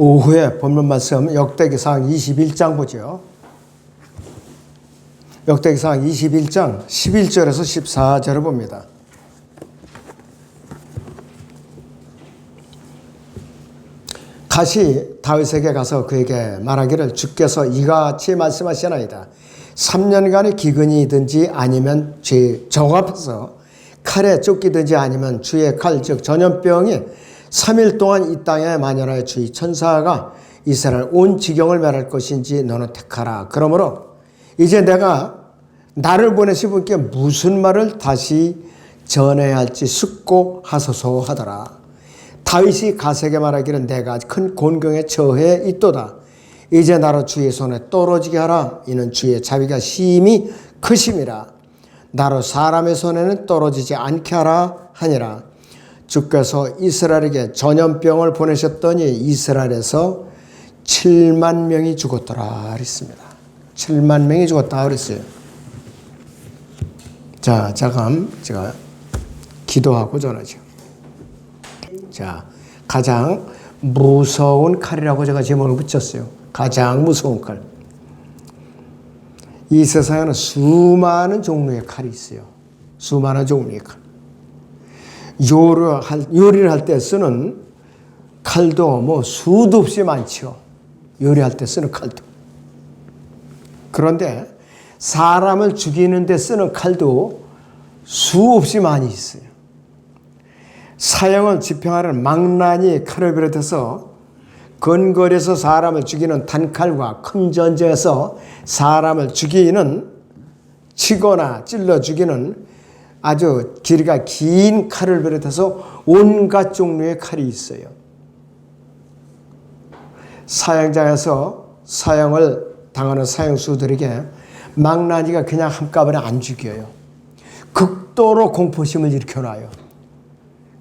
오후에 본문 말씀 역대기상 21장 보죠. 역대기상 21장 11절에서 14절을 봅니다. 가시 다윗에게 가서 그에게 말하기를 주께서 이같이 말씀하시나이다. 3년간의 기근이든지 아니면 정 앞에서 칼에 쫓기든지 아니면 주의 칼 즉 전염병이 3일 동안 이 땅에 만연하여 주의 천사가 이스라엘 온 지경을 멸할 것인지 너는 택하라. 그러므로 이제 내가 나를 보내신 분께 무슨 말을 다시 전해야 할지 숙고하소서 하더라. 다윗이 가세에게 말하기를 내가 큰 곤경에 처해 있도다. 이제 나로 주의 손에 떨어지게 하라. 이는 주의 자비가 심히 크심이라. 나로 사람의 손에는 떨어지지 않게 하라 하니라. 주께서 이스라엘에게 전염병을 보내셨더니 이스라엘에서 7만 명이 죽었더라 그랬습니다. 7만 명이 죽었다 그랬어요. 자, 잠깐 제가 기도하고 전하죠. 자, 가장 무서운 칼이라고 제가 제목을 붙였어요. 가장 무서운 칼. 이 세상에는 수많은 종류의 칼이 있어요. 수많은 종류의 칼. 요리를 할 때 쓰는 칼도 뭐 수도 없이 많죠. 요리할 때 쓰는 칼도. 그런데 사람을 죽이는 데 쓰는 칼도 수없이 많이 있어요. 사형을 집행하는 망나니 칼을 비롯해서 근거리에서 사람을 죽이는 단칼과 큰 전쟁에서 사람을 죽이는 치거나 찔러 죽이는 아주 길이가 긴 칼을 비롯해서 온갖 종류의 칼이 있어요. 사형장에서 사형을 당하는 사형수들에게 망나니가 그냥 한꺼번에 안 죽여요. 극도로 공포심을 일으켜놔요.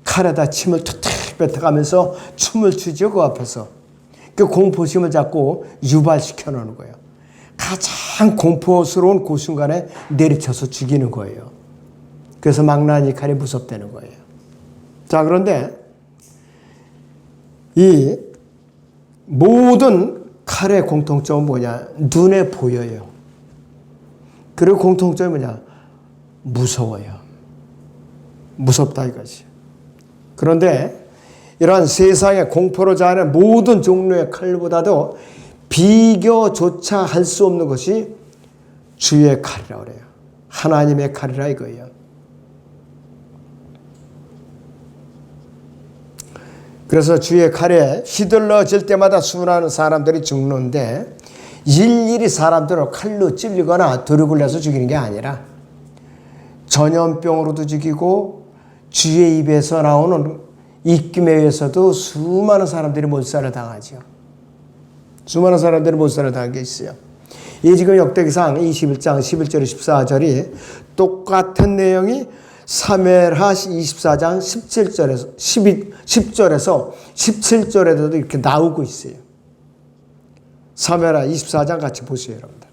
칼에다 침을 툭툭 뱉어가면서 춤을 추죠. 그 앞에서. 그 공포심을 자꾸 유발시켜 놓는 거예요. 가장 공포스러운 그 순간에 내리쳐서 죽이는 거예요. 그래서 망나니 칼이 무섭다는 거예요. 자, 그런데 이 모든 칼의 공통점은 뭐냐? 눈에 보여요. 그리고 공통점이 뭐냐? 무서워요. 무섭다 이거지. 그런데 이러한 세상의 공포로 자하는 모든 종류의 칼보다도 비교조차 할 수 없는 것이 주의 칼이라고 그래요. 하나님의 칼이라 이거예요. 그래서 주의 칼에 휘둘러질 때마다 수많은 사람들이 죽는데 일일이 사람들을 칼로 찔리거나 도륙을 내서 죽이는 게 아니라 전염병으로도 죽이고 주의 입에서 나오는 입김에 의해서도 수많은 사람들이 몰살을 당하죠. 수많은 사람들이 몰살을 당한 게 있어요. 이 지금 역대기상 21장 11절 14절이 똑같은 내용이 사무엘하 24장 17절에서 10절에서 17절에도 이렇게 나오고 있어요. 사무엘하 24장 같이 보세요, 여러분들.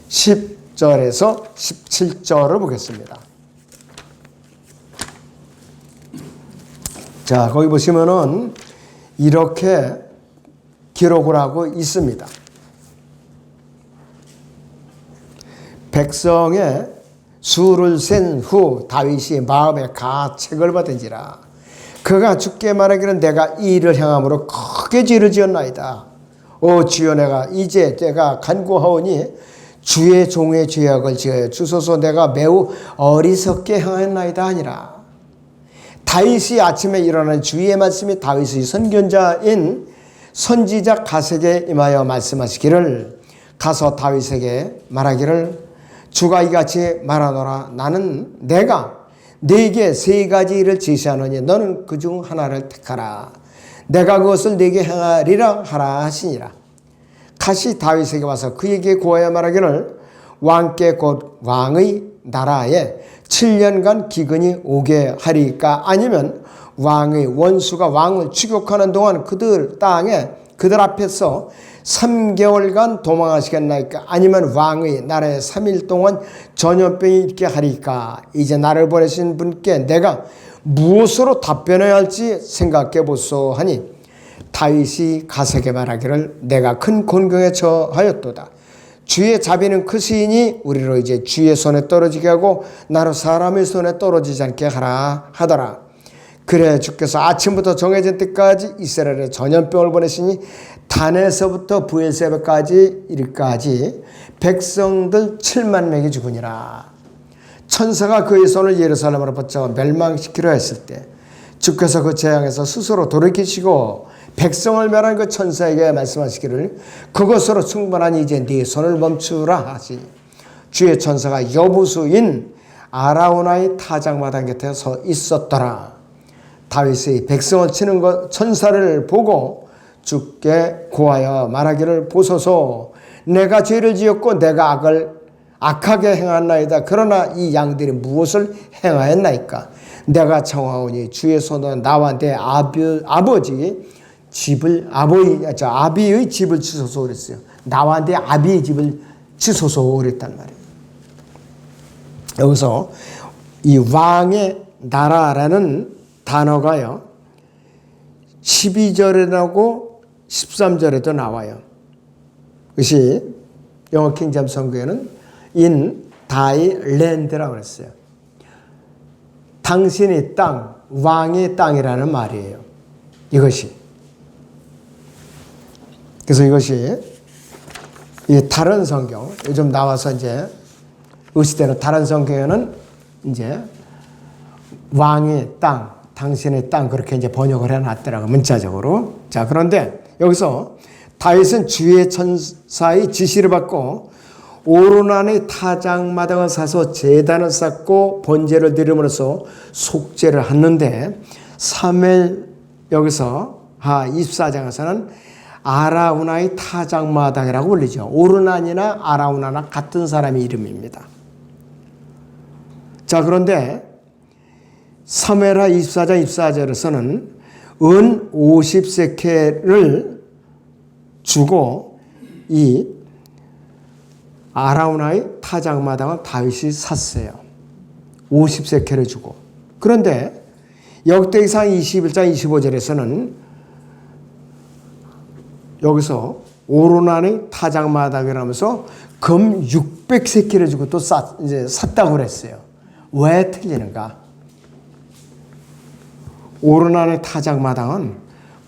10절에서 17절을 보겠습니다. 자, 거기 보시면은 이렇게 기록을 하고 있습니다. 백성의 수를 센 후 다윗이 마음에 가책을 받은지라 그가 주께 말하기를 내가 이 일을 행함으로 크게 죄를 지었나이다. 오 주여 이제 내가 간구하오니 주의 종의 죄악을 지어 주소서. 내가 매우 어리석게 행하였나이다 하니라. 다윗이 아침에 일어난 주의 말씀이 다윗의 선견자인 선지자 가세에게 임하여 말씀하시기를 가서 다윗에게 말하기를 주가 이같이 말하노라. 나는 내가 네게 세 가지 일을 제시하노니 너는 그중 하나를 택하라. 내가 그것을 네게 행하리라 하라 하시니라. 가시 다윗에게 와서 그에게 구하여 말하기를 왕께 곧 왕의 나라에 7년간 기근이 오게 하리까 아니면 왕의 원수가 왕을 추격하는 동안 그들 땅에 그들 앞에서 3개월간 도망하시겠나이까 아니면 왕의 나라에 3일 동안 전염병이 있게 하리까. 이제 나를 보내신 분께 내가 무엇으로 답변해야 할지 생각해 보소 하니 다윗이 가세게 말하기를 내가 큰 곤경에 처하였도다. 주의 자비는 크시니 우리로 이제 주의 손에 떨어지게 하고 나로 사람의 손에 떨어지지 않게 하라 하더라. 그래 주께서 아침부터 정해진 때까지 이스라엘에 전염병을 보내시니 단에서부터 브엘세바까지 이르까지 백성들 7만 명이 죽으니라. 천사가 그의 손을 예루살렘으로 뻗쳐 멸망시키려 했을 때 주께서 그 재앙에서 스스로 돌이키시고 백성을 멸한 그 천사에게 말씀하시기를 그것으로 충분하니 이제 네 손을 멈추라 하시. 주의 천사가 여부수인 아라우나의 타작마당 곁에 서 있었더라. 다윗이 백성을 치는 것 천사를 보고 주께 고하여 말하기를 보소서 내가 죄를 지었고 내가 악하게 행하나이다. 그러나 이 양들이 무엇을 행하였나이까? 내가 청하오니 주의 손으로 나와 내 아버지 집을 아비의 집을 치소서 그랬어요. 나와 내 아비의 집을 치소서 그랬단 말이에요. 여기서 이 왕의 나라라는 단어가요 12절에 나오고 13절에도 나와요. 그것이 영어 킹제임스 성경에는 in thy land라고 그랬어요. 당신의 땅, 왕의 땅이라는 말이에요. 이것이. 그래서 이것이 다른 성경, 요즘 나와서 이제 의시대로 다른 성경에는 이제 왕의 땅, 당신의 땅 그렇게 이제 번역을 해놨더라고 문자적으로. 자 그런데 여기서 다윗은 주의 천사의 지시를 받고 오르난의 타작마당을 사서 제단을 쌓고 번제를 드림으로써 속죄를 하는데 3일 여기서 24장에서는 아라우나의 타작마당이라고 불리죠. 오르난이나 아라우나나 같은 사람의 이름입니다. 자 그런데 사무엘하 24장 24절에서는 은 50세켈을 주고 이 아라우나의 타작마당은 다윗이 샀어요. 50세켈을 주고. 그런데 역대기상 21장 25절에서는 여기서 오르난의 타작마당이라면서 금 600세켈을 주고 또 이제 샀다고 그랬어요. 왜 틀리는가? 오르난의 타작마당은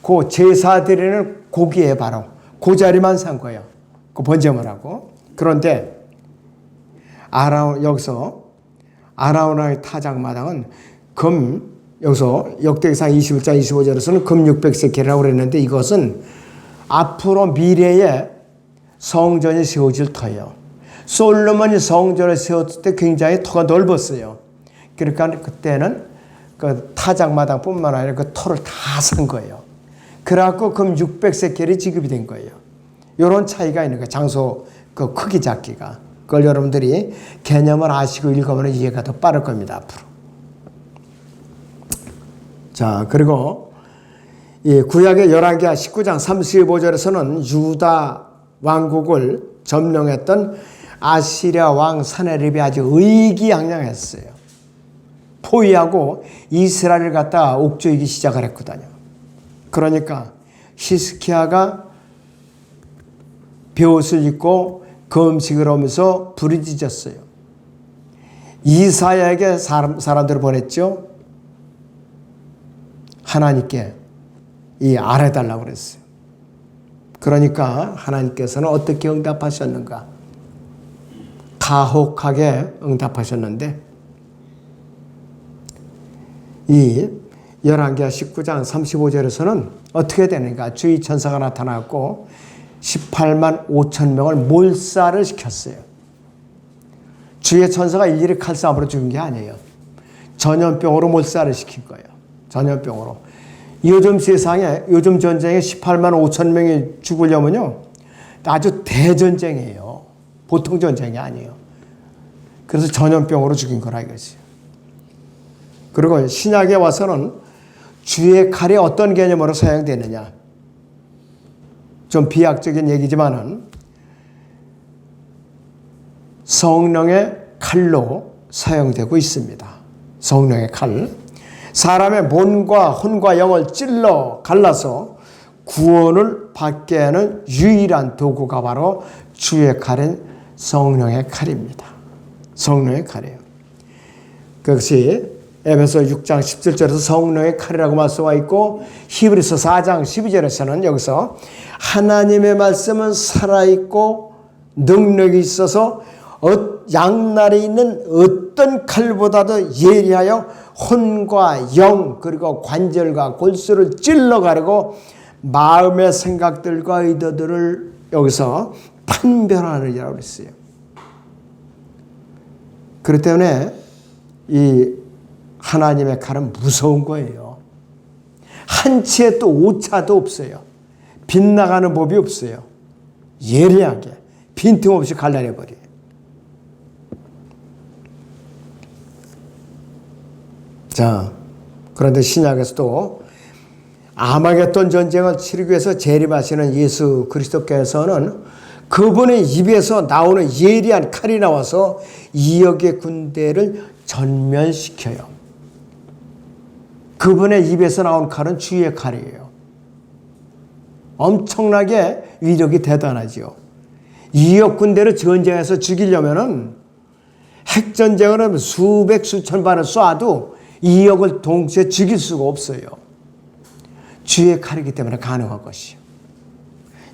그 제사 드리는 고기에 바로 그 자리만 산 거예요. 그 번제물 하고. 그런데 여기서 아라우나의 타작마당은 여기서 역대기상 21장 25절에서는 금 600세켈이라고 그랬는데 이것은 앞으로 미래에 성전이 세워질 터예요. 솔로몬이 성전을 세웠을 때 굉장히 터가 넓었어요. 그러니까 그때는 그 타작마당뿐만 아니라 그 터를 다 산 거예요. 그래갖고 금 600세켈이 지급이 된 거예요. 이런 차이가 있는 거예요. 장소 그 크기 작기가. 그걸 여러분들이 개념을 아시고 읽으면 이해가 더 빠를 겁니다. 앞으로. 자 그리고 이 구약의 열왕기하 19장 35절에서는 유다 왕국을 점령했던 아시리아 왕 사네립이 아주 의기양양했어요. 포위하고 이스라엘을 갖다가 옥죄이기 시작을 했거든요. 그러니까 히스키야가 베옷을 입고 금식을 하면서 부르짖었어요. 이사야에게 사람들을 보냈죠. 하나님께 아뢰달라고 그랬어요. 그러니까 하나님께서는 어떻게 응답하셨는가? 가혹하게 응답하셨는데 이 열왕기하 19장 35절에서는 어떻게 되는가? 주의 천사가 나타났고 18만 5천 명을 몰살을 시켰어요. 주의 천사가 일일이 칼싸움으로 죽은 게 아니에요. 전염병으로 몰살을 시킨 거예요. 전염병으로. 요즘 세상에 요즘 전쟁에 18만 5천 명이 죽으려면요 아주 대전쟁이에요. 보통 전쟁이 아니에요. 그래서 전염병으로 죽인 거라 이거지. 그리고 신약에 와서는 주의 칼이 어떤 개념으로 사용되느냐. 좀 비약적인 얘기지만은 성령의 칼로 사용되고 있습니다. 성령의 칼. 사람의 몸과 혼과 영을 찔러 갈라서 구원을 받게 하는 유일한 도구가 바로 주의 칼인 성령의 칼입니다. 성령의 칼이에요. 그것이 에베소 6장 17절에서 성령의 칼이라고 말씀하고 있고, 히브리서 4장 12절에서는 여기서 하나님의 말씀은 살아있고 능력이 있어서 양날에 있는 어떤 칼보다도 예리하여 혼과 영 그리고 관절과 골수를 찔러 가르고 마음의 생각들과 의도들을 여기서 판별하느니라고 그랬어요. 그렇기 때문에 이 하나님의 칼은 무서운 거예요. 한치의 또 오차도 없어요. 빗나가는 법이 없어요. 예리하게 빈틈없이 갈라내버려요. 자, 그런데 신약에서도 아마겟돈 전쟁을 치르기 위해서 재림하시는 예수 그리스도께서는 그분의 입에서 나오는 예리한 칼이 나와서 이역의 군대를 전면시켜요. 그분의 입에서 나온 칼은 주의 칼이에요. 엄청나게 위력이 대단하죠. 이역 군대를 전쟁에서 죽이려면은 핵전쟁을 하면 수백 수천 발을 쏴도 이역을 동시에 죽일 수가 없어요. 주의 칼이기 때문에 가능한 것이요.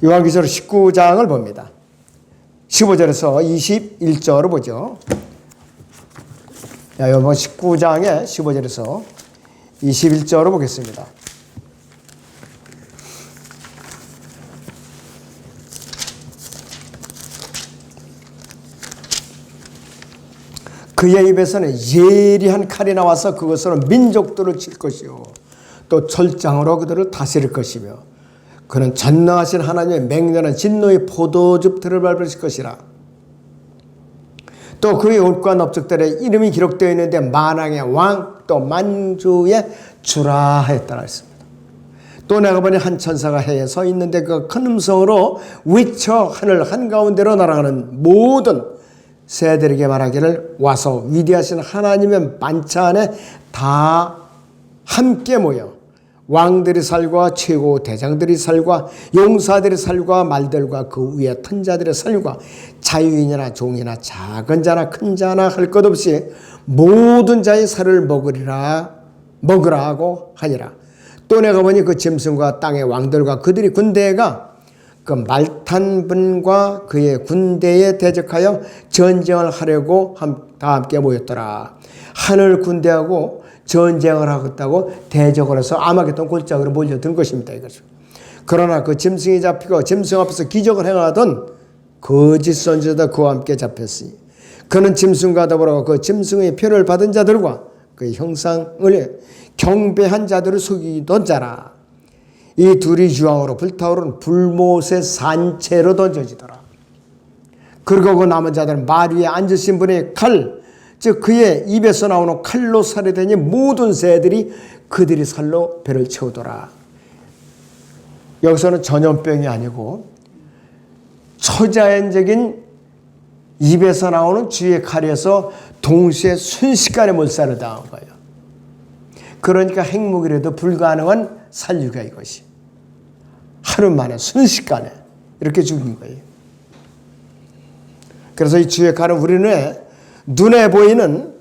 요한계시록 19장을 봅니다. 15절에서 21절을 보죠. 요한 19장의 15절에서 21절을 보겠습니다. 그의 입에서는 예리한 칼이 나와서 그것으로 민족들을 칠 것이요 또 철장으로 그들을 다스릴 것이며 그는 전능하신 하나님의 맹렬한 진노의 포도즙들을 밟으실 것이라. 또 그의 옷과 넓적들의 이름이 기록되어 있는데 만왕의 왕 또 만주의 주라 했다라 했습니다. 또 내가 보니 한 천사가 해에 서 있는데 그 큰 음성으로 위쳐 하늘 한가운데로 날아가는 모든 새들에게 말하기를 와서 위대하신 하나님의 만찬에 다 함께 모여 왕들의 살과 최고 대장들의 살과 용사들의 살과 말들과 그 위에 턴 자들의 살과 자유인이나 종이나 작은 자나 큰 자나 할 것 없이 모든 자의 살을 먹으라 하고 하니라. 또 내가 보니 그 짐승과 땅의 왕들과 그들의 군대가 그 말탄 분과 그의 군대에 대적하여 전쟁을 하려고 다 함께 모였더라. 하늘 군대하고 전쟁을 하겠다고 대적을 해서 아마겟돈 골짜기로 몰려든 것입니다. 이것은. 그러나 그 짐승이 잡히고 짐승 앞에서 기적을 행하던 거짓 선지자도 그와 함께 잡혔으니 그는 짐승과 더불어 그 짐승의 표를 받은 자들과 그 형상을 경배한 자들을 속이던 자라. 이 둘이 유황으로 불타오르는 불못의 산채로 던져지더라. 그리고 그 남은 자들은 말 위에 앉으신 분의 칼, 즉 그의 입에서 나오는 칼로 살해되니 모든 새들이 그들이 살로 배를 채우더라. 여기서는 전염병이 아니고 초자연적인 입에서 나오는 주의 칼에서 동시에 순식간에 몰살을 당한 거예요. 그러니까 핵무기라도 불가능한 살류가 이것이. 하루 만에 순식간에 이렇게 죽인 거예요. 그래서 이 주의 칼은 우리는 눈에 보이는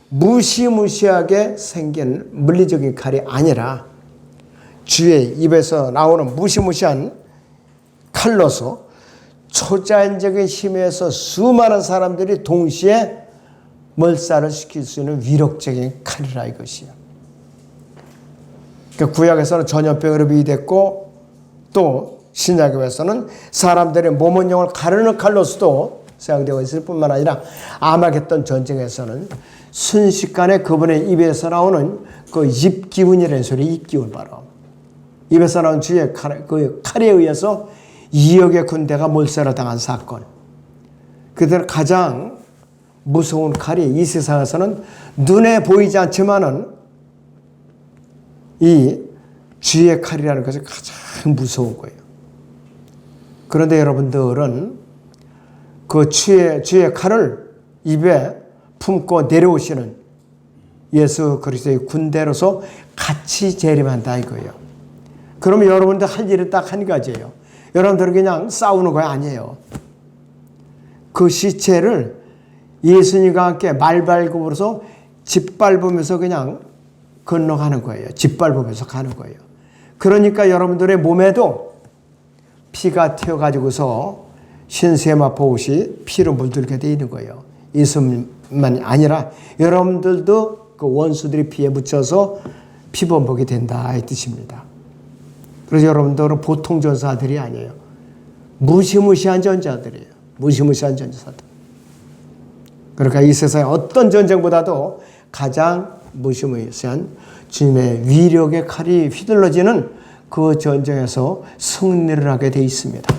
무시무시하게 생긴 물리적인 칼이 아니라 주의 입에서 나오는 무시무시한 칼로서 초자연적인 힘에서 수많은 사람들이 동시에 몰살을 시킬 수 있는 위력적인 칼이라 이것이요. 그러니까 구약에서는 전염병으로 비유됐고 또 신약에서는 사람들의 몸은 영을 가르는 칼로서도 사용되고 있을 뿐만 아니라 아마겟돈 전쟁에서는 순식간에 그분의 입에서 나오는 그 입기운이라는 소리, 입기운 바로 입에서 나온 주의 그 칼에 의해서 2억의 군대가 몰살을 당한 사건. 그들 가장 무서운 칼이 이 세상에서는 눈에 보이지 않지만은 이 주의 칼이라는 것이 가장 무서운 거예요. 그런데 여러분들은 그 주의 칼을 입에 품고 내려오시는 예수 그리스도의 군대로서 같이 재림한다 이거예요. 그러면 여러분들 할 일이 딱 한 가지예요. 여러분들은 그냥 싸우는 거 아니에요. 그 시체를 예수님과 함께 말발굽으로서 짓밟으면서 그냥 건너가는 거예요. 짓밟으면서 가는 거예요. 그러니까 여러분들의 몸에도 피가 튀어가지고서 신세마포 옷이 피로 물들게 되어 있는 거예요. 예수님만 아니라 여러분들도 그 원수들이 피에 묻혀서 피범벅이 된다 이 뜻입니다. 그래서 여러분들은 보통 전사들이 아니에요. 무시무시한 전자들이에요. 무시무시한 전사들. 그러니까 이 세상의 어떤 전쟁보다도 가장 무시무시한 주님의 위력의 칼이 휘둘러지는 그 전쟁에서 승리를 하게 돼 있습니다.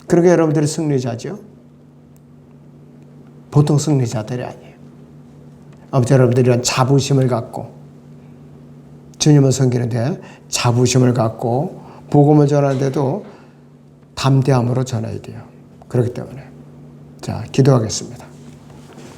그러니까 여러분들이 승리자죠. 보통 승리자들이 아니에요. 아무튼 여러분들이 이런 자부심을 갖고 주님을 섬기는데 자부심을 갖고 복음을 전하는데도 담대함으로 전해야 돼요. 그렇기 때문에 자 기도하겠습니다.